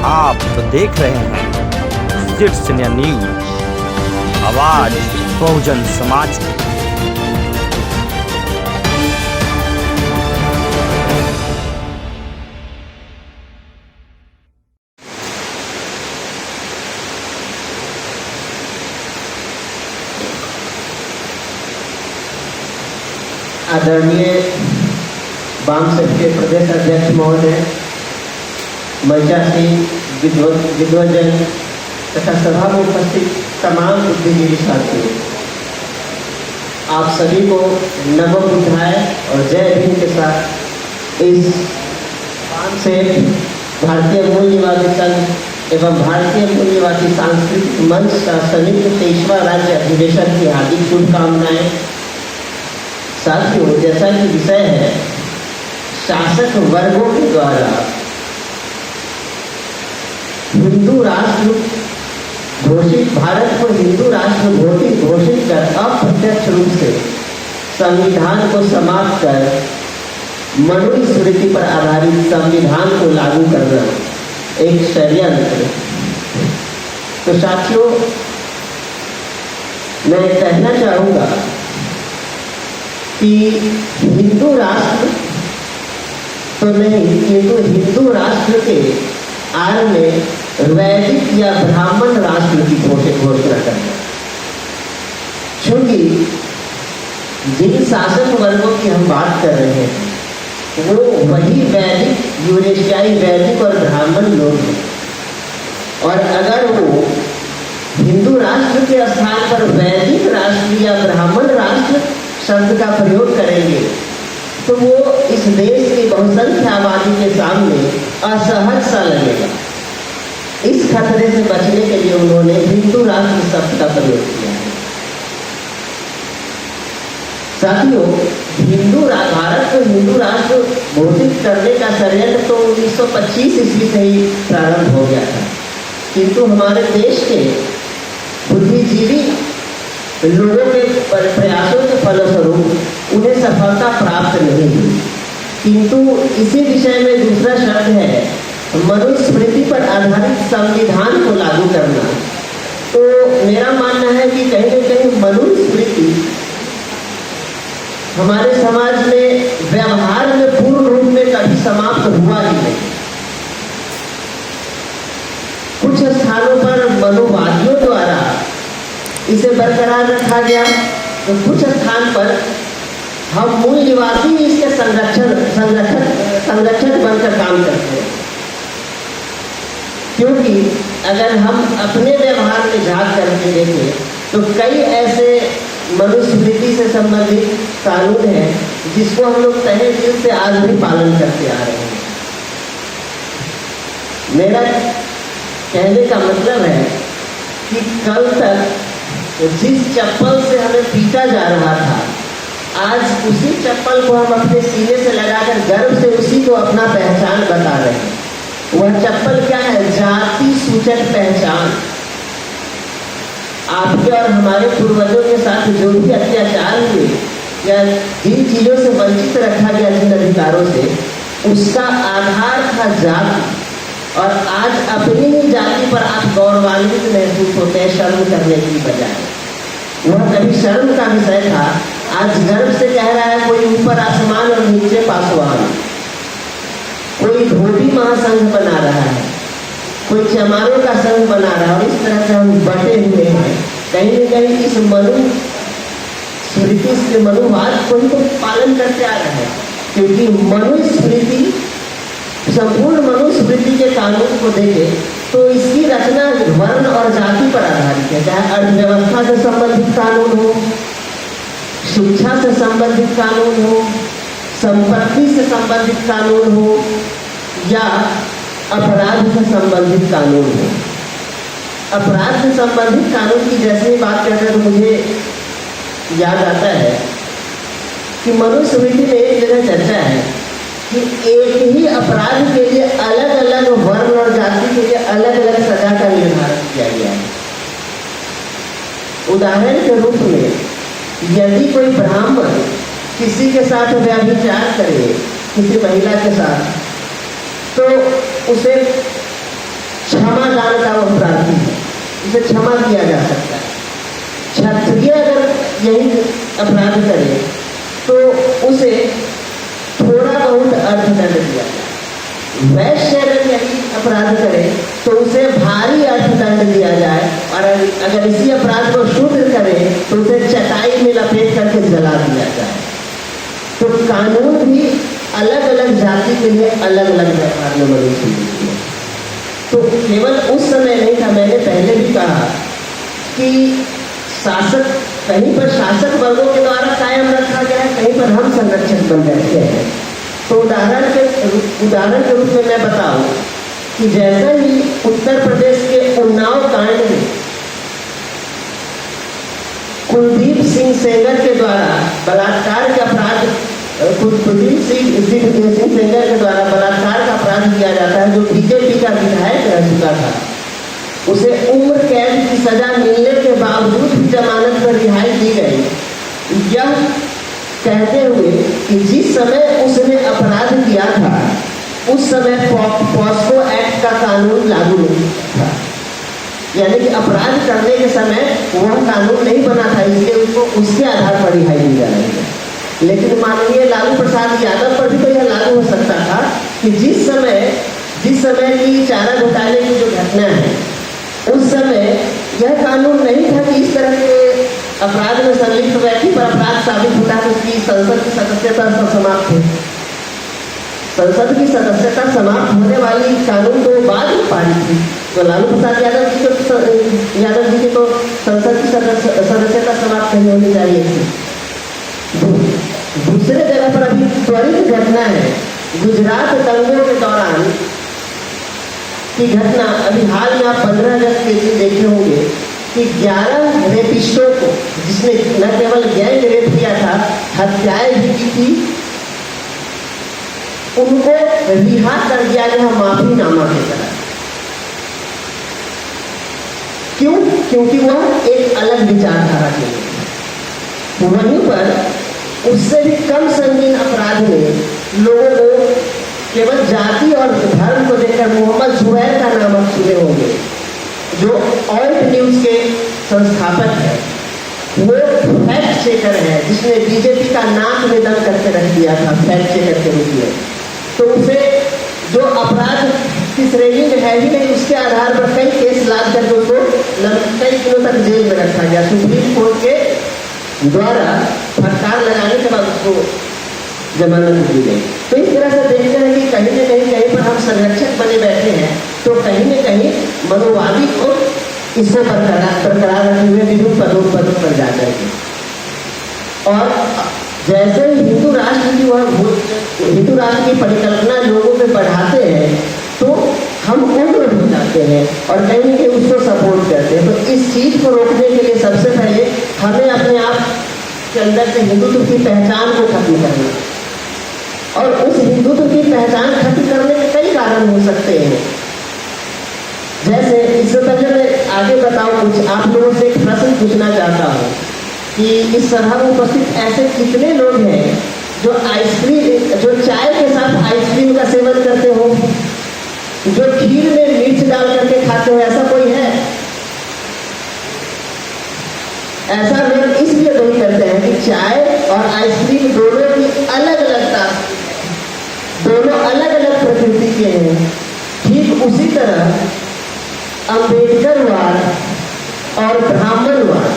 आप देख रहे हैं सिरसिया न्यूज, आवाज बहुजन समाज की। आदरणीय वामसेक के प्रदेश अध्यक्ष महोदय, मंचासीन विद्वजन तथा सभा में उपस्थित तमाम बुद्धिजीवी साथियों, आप सभी को नमो बुद्धाय और जय भीम के साथ इस वामसेक भारतीय मूल निवासी संघ एवं भारतीय मूल निवासी सांस्कृतिक मंच का संयुक्त 23वां राज्य अधिवेशन की हार्दिक शुभकामनाएं। साथियों, जैसा कि विषय है शासक वर्गों के द्वारा हिंदू राष्ट्र घोषित, भारत को हिंदू राष्ट्र घोषित कर अप्रत्यक्ष रूप से संविधान को समाप्त कर मनुस्मृति पर आधारित संविधान को लागू करना एक षड्यंत्र। तो साथियों, मैं कहना चाहूंगा कि हिंदू राष्ट्र तो नहीं, किंतु हिंदू राष्ट्र के आड़ में वैदिक या ब्राह्मण राष्ट्र की घोषणा करना, क्योंकि जिन शासक वर्गों की हम बात कर रहे हैं वो वही वैदिक, यूरेशियाई वैदिक और ब्राह्मण लोग हैं। और अगर वो हिंदू राष्ट्र के स्थान पर वैदिक राष्ट्र या ब्राह्मण राष्ट्र शब्द का प्रयोग करेंगे तो वो इस देश की बहुसंख्य आबादी के सामने असहज सा लगेगा। इस खतरे से बचने के लिए उन्होंने हिंदू राष्ट्र शब्द का प्रयोग किया है। साथियों, भारत को हिंदू राष्ट्र घोषित करने का षड्यंत्र तो 1925 ईस्वी से ही प्रारंभ हो गया था, किंतु हमारे देश के बुद्धिजीवी लोगों के प्रयासों के फलस्वरूप उन्हें सफलता प्राप्त नहीं हुई। किंतु इसी विषय में दूसरा शब्द है मनुस्मृति पर आधारित संविधान को लागू करना। तो मेरा मानना है कि कहीं न कहीं मनुस्मृति हमारे समाज में व्यवहार में पूर्ण रूप में कभी समाप्त हुआ ही नहीं। कुछ स्थानों पर मनुवादियों द्वारा इसे बरकरार रखा गया, तो कुछ स्थान पर हम मूल निवासी इसके संरक्षक बनकर काम करते हैं। क्योंकि अगर हम अपने व्यवहार में झांक करके देखें तो कई ऐसे मनुस्मृति से संबंधित कानून हैं जिसको हम लोग तहे दिल से आज भी पालन करते आ रहे हैं। मेरा कहने का मतलब है कि कल तक जिस चप्पल से हमें पीटा जा रहा था, आज उसी चप्पल को हम अपने सीने से लगाकर गर्व से उसी को अपना पहचान बता रहे हैं। वह चप्पल क्या है? जाति सूचक पहचान। आपके और हमारे पूर्वजों के साथ जो भी अत्याचार हुए या जिन चीजों से वंचित रखा गया, जिन अधिकारों से, उसका आधार था जाति। और आज अपनी ही जाति पर आप गौरवान्वित महसूस होते हैं शर्म करने की बजाय। वह कभी शर्म का विषय था, आज गर्व से कह रहा है कोई ऊपर आसमान और नीचे पासवान, कोई धोबी महासंघ बना रहा है, कोई चमारों का संघ बना रहा है। और इस तरह से हम बटे हुए हैं। कहीं न कहीं इस मनुस्मृति के मनुवाद को ही तो पालन करते आ रहे हैं, क्योंकि मनुस्मृति, संपूर्ण मनुस्मृति के कानून को देखें तो इसकी रचना वर्ण और जाति पर आधारित है। चाहे अर्थव्यवस्था से संबंधित कानून हो, शिक्षा से संबंधित कानून हो, संपत्ति से संबंधित कानून हो या अपराध से संबंधित कानून हो। अपराध से संबंधित कानून की जैसे ही बात करते हैं तो मुझे याद आता है कि मनुस्मृति में एक जगह चर्चा है कि एक ही अपराध के लिए अलग अलग वर्ण और जाति के लिए अलग अलग सजा का निर्धारण किया गया है। उदाहरण के रूप में यदि कोई ब्राह्मण किसी के साथ व्यभिचार करे, किसी महिला के साथ, तो उसे क्षमा दान का वो प्रार्थी है, उसे क्षमा किया जा सकता है। क्षत्रिय अगर यही अपराध करे तो उसे थोड़ा बहुत अर्थदंड दिया जाए। वैश्य अगर यही अपराध करे तो उसे भारी अर्थदंड दिया जाए, और अगर इसी अपराध को शूद्र करे तो उसे चटाई में लपेट करके जला दिया जाए। तो कानून भी अलग अलग जाति के लिए अलग अलग व्यवहार में मनुष्य है। तो केवल उस समय नहीं था, मैंने पहले भी कहा कि शासक कहीं पर शासक वर्गों के द्वारा कायम रखा गया है, कहीं पर हम संरक्षक बन बैठे हैं। तो उदाहरण के रूप में मैं बताऊं कि जैसा ही उत्तर प्रदेश के उन्नाव कांड में कुलदीप सिंह सेंगर के द्वारा बलात्कार के अपराध, कुलदीप सिंह सेंगर के द्वारा बलात्कार का अपराध किया जाता है, जो बीजेपी का विधायक रह चुका था, उसे उम्र कैद की सजा मिलने के बावजूद भी जमानत पर रिहाई दी गई। यह कहते हुए कि जिस समय उसने अपराध किया था उस समय पॉस्को एक्ट का कानून लागू नहीं था, यानी कि अपराध करने के समय वह कानून नहीं बना था, इसलिए उसको उसके आधार पर रिहाई दी जा रही है। लेकिन माननीय लालू प्रसाद यादव पर भी तो यह लागू हो सकता था कि जिस समय की चारा घोटाले की जो घटना है उस समय यह कानून नहीं था कि इस तरह के अपराध में संलिप्त व्यक्ति पर अपराध साबित होता है, उसकी संसद की सदस्यता समाप्त है। संसद की सदस्यता समाप्त होने वाली कानून तो बाद में पारित थी, तो लालू प्रसाद यादव जी की तो संसद की सदस्यता समाप्त नहीं होनी चाहिए थी। दूसरे जगह पर अभी त्वरित घटना है, गुजरात दंगों के दौरान की घटना। अभी हाल में आप 15 अगस्त के दिन देखे होंगे कि 11 रेपिस्टों को, जिसने न केवल गैंग रेप किया था, हत्याएं भी की थी, उनको रिहा कर दिया गया माफीनामा के तरह। क्यों? क्योंकि वह एक अलग विचारधारा के लोग। वहीं पर उससे भी कम संगीन अपराध में लोगों को केवल जाति और धर्म को देखकर मोहम्मद जुबैर का नाम आप सुने होंगे, जो ऑल्ट न्यूज के संस्थापक है, वो फैक्ट चेकर है, जिसने बीजेपी का नाक में दम करके रख दिया था फैक्ट चेकर के रूप में। तो उसे जो अपराध की श्रेणी में है ही नहीं, उसके आधार पर कई केस लाद करके उसको कई दिनों तक जेल में रखा गया। सुप्रीम कोर्ट के द्वारा फटकार लगाने के बाद उसको जमानत दी गई। तो इस तरह से देखते हैं कि कहीं न कहीं पर हम संरक्षक बने बैठे हैं, तो कहीं न कहीं मनोवादी को इससे बरकरार रखे हुए विभिन्न पदों पर जा करके। और जैसे ही हिंदू राष्ट्र की परिकल्पना लोगों में बढ़ाते हैं तो हम उम्र हो जाते हैं और कहीं न कहीं उसको सपोर्ट करते हैं। तो इस चीज को रोकने के लिए सबसे पहले हमें अपने आप के अंदर से हिंदुत्व की पहचान को खत्म करना, और उस हिंदुत्व की पहचान खत्म करने के कई कारण हो सकते हैं। जैसे इससे पहले मैं आगे बताऊं, कुछ आप लोगों से एक प्रश्न पूछना चाहता हूं कि इस सभा में उपस्थित ऐसे कितने लोग हैं जो चाय के साथ आइसक्रीम का सेवन करते हो, जो खीर में मिर्च डाल करके खाते हो? ऐसा कोई है? ऐसा लोग इसलिए नहीं करते हैं कि चाय और आइसक्रीम दोनों की अलग अलग दोनों अलग अलग प्रकृति के हैं। ठीक उसी तरह अम्बेडकरवाद और ब्राह्मणवाद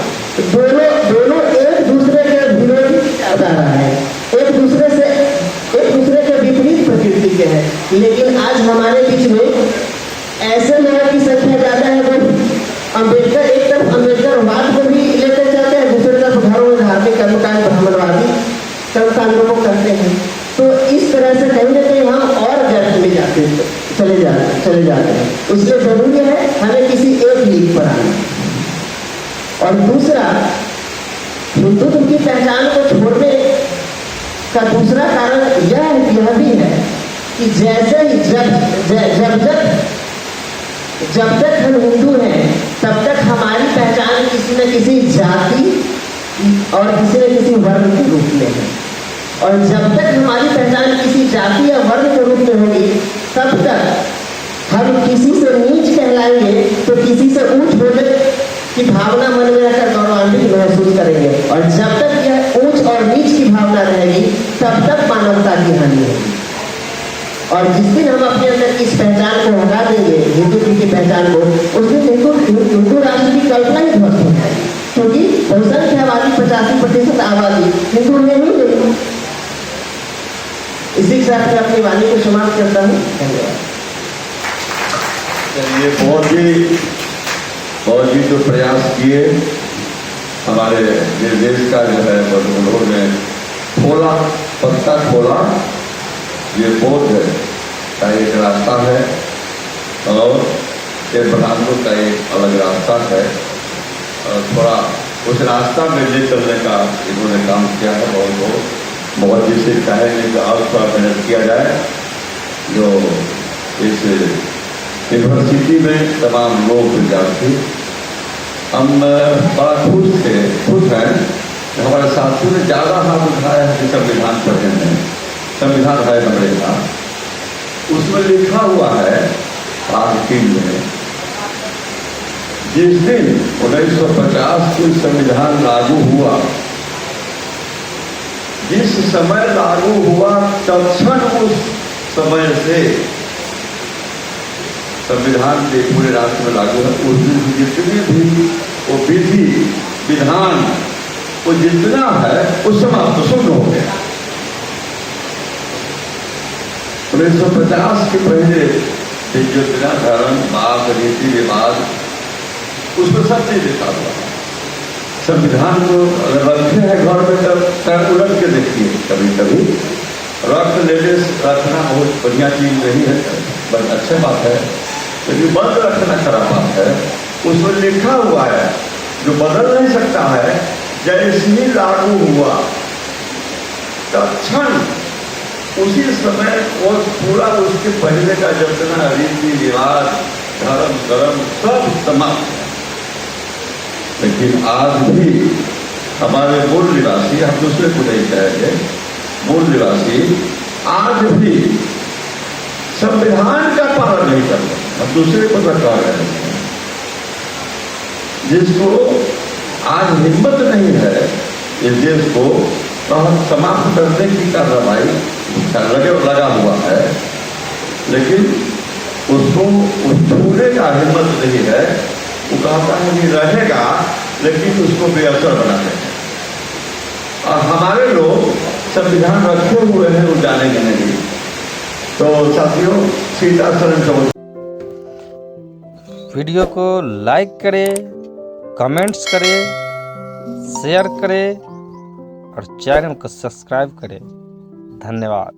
दोनों एक दूसरे के विरोधी विचारधारा है, एक दूसरे के विपरीत प्रकृति के हैं। लेकिन आज हमारे बीच में ऐसे लोगों की संख्या ज्यादा है जो एक तरफ अम्बेडकरवाद को भी लेकर जाते हैं, दूसरी तरफ घरों में धार्मिक कर्मकांड ब्राह्मणवादी कर्मकांडों को करते हैं। तो इस तरह से कहीं ना कहीं हम और गर्त में चले जाते हैं। इसलिए जरूरी है हमें किसी एक लीग पर आना। और दूसरा, हिंदुत्व की पहचान को छोड़ने का दूसरा कारण यह भी है कि जैसे ही जब तक हम हिंदू हैं तब तक हमारी पहचान किसी न किसी जाति और किसी न किसी वर्ग के रूप में है, और जब तक हमारी पहचान किसी जाति या वर्ग के रूप में होगी तब तक हम किसी से नीच कहलाएंगे कहलाएंगे तो किसी से ऊंच होने की भावना मन में रखकर गौरवान्वित महसूस करेंगे, और जब तक यह ऊंच और नीच की भावना रहेगी तब तक मानवता की हानि होगी। और जिस दिन हम अपने अंदर की इस पहचान को हटा देंगे, हिंदुत्व की पहचान को, उस दिन हिंदू राष्ट्र की कल्पना ही ध्वस्त हो जाएगी, क्योंकि बहुसंख्य आबादी 85% आबादी हिंदू में ही नहीं। इसी के साथ मैं अपनी वाणी को समाप्त करता हूँ। धन्यवाद। ये बहुत ही जो प्रयास किए हमारे देश का जो है उन्होंने खोला, पत्ता खोला। ये बौद्ध का एक रास्ता है और ये ब्राह्मणों का एक अलग रास्ता है, और थोड़ा उस रास्ता में ले चलने का इन्होंने काम किया है। बहुत जिसे चाहेंगे कि और थोड़ा मेहनत किया जाए। जो इस यूनिवर्सिटी में तमाम लोग विद्यार्थी, हम बड़ा खुश हैं। हमारे साथियों ने ज़्यादा हाथ उठाया है कि संविधान पढ़े हैं। संविधान है हमारे साथ, उसमें लिखा हुआ है आर्टिकल में, जिस दिन 1950 को संविधान लागू हुआ, जिस समय लागू हुआ तत्क्षण उस समय से संविधान के पूरे राष्ट्र में लागू है। उस दिन जितने भी वो विधि विधान वो जितना है वो समाप्त शून्य हो गया। 1950 के पहले जितना धर्म बात रीति रिवाज उसमें सब चीज लिखा हुआ है। संविधान को अगर रखे हैं घर में तब उलट के देखिए, कभी कभी रख लेने रखना बहुत बढ़िया चीज नहीं है, बस अच्छी बात है, लेकिन बंद रखना खराब बात है। उसमें लिखा हुआ है जो बदल नहीं सकता है, जैसे ही लागू हुआ तत्क्षण उसी समय वो पूरा उसके पहले का जितना रीति रिवाज धर्म कर्म सब समाप्त है। लेकिन आज भी हमारे मूल निवासी, हम दूसरे को नहीं कहेंगे, मूल निवासी आज भी संविधान का पालन नहीं कर रहे, हम दूसरे को बता रहे हैं। जिसको आज हिम्मत नहीं है इस देश को समाप्त करने की कार्रवाई लगा हुआ है, लेकिन उसको उस छूने का हिम्मत नहीं है। वो कहता है कि रहेगा, लेकिन उसको बेअसर बना देंगे। और हमारे लोग संविधान रखे हुए हैं, वो जानेंगे नहीं। तो साथियों, सीता शरण वीडियो को लाइक करें, कमेंट्स करें, शेयर करें और चैनल को सब्सक्राइब करें। धन्यवाद।